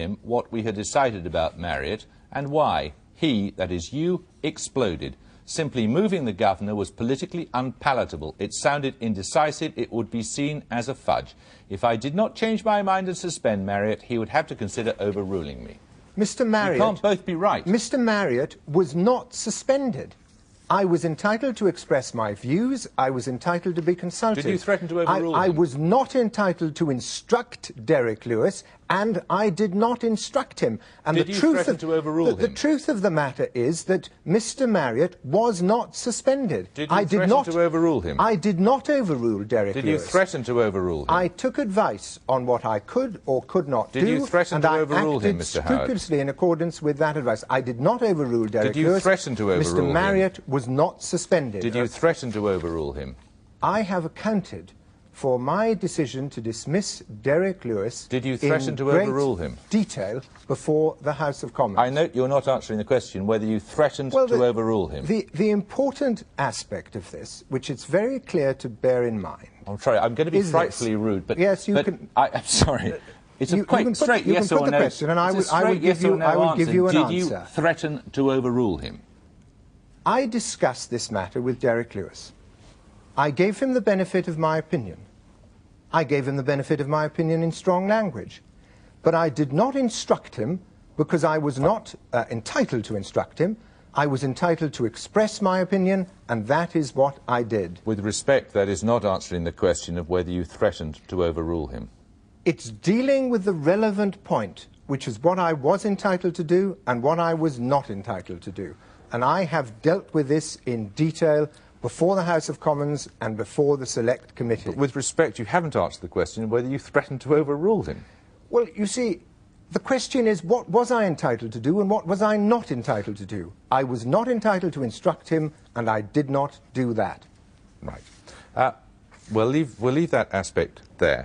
him what we had decided about Marriott and why he, that is you, exploded. Simply moving the governor was politically unpalatable. It sounded indecisive. It would be seen as a fudge. If I did not change my mind and suspend Marriott, he would have to consider overruling me. Mr. Marriott... You can't both be right. Mr. Marriott was not suspended. I was entitled to express my views. I was entitled to be consulted. Did you threaten to overrule him? I was not entitled to instruct Derek Lewis, and I did not instruct him. And did you threaten to overrule him? The truth of the matter is that Mr. Marriott was not suspended. Did you threaten to overrule him? I did not overrule Derek Lewis. Did you threaten to overrule him? I took advice on what I could or could not do. Did you threaten to overrule him, Mr. Howard? Scrupulously in accordance with that advice. I did not overrule Derek Lewis. Did you threaten to overrule him? Mr. Marriott was not suspended. Did you threaten to overrule him? I have accounted for my decision to dismiss Derek Lewis. Did you threaten to overrule him? Detail before the House of Commons. I note you're not answering the question whether you threatened to overrule him. The important aspect of this, which it's very clear to bear in mind... I'm sorry, I'm going to be frightfully rude, but... Yes, you can... I'm sorry. It's a quick, straight yes or no. You can put the question, and I will give you an answer. Did you threaten to overrule him? I discussed this matter with Derek Lewis. I gave him the benefit of my opinion. I gave him the benefit of my opinion in strong language. But I did not instruct him because I was not entitled to instruct him. I was entitled to express my opinion, and that is what I did. With respect, that is not answering the question of whether you threatened to overrule him. It's dealing with the relevant point, which is what I was entitled to do and what I was not entitled to do. And I have dealt with this in detail before the House of Commons and before the Select Committee. But with respect, you haven't answered the question of whether you threatened to overrule him. Well, you see, the question is what was I entitled to do and what was I not entitled to do? I was not entitled to instruct him, and I did not do that. Right. We'll leave that aspect there.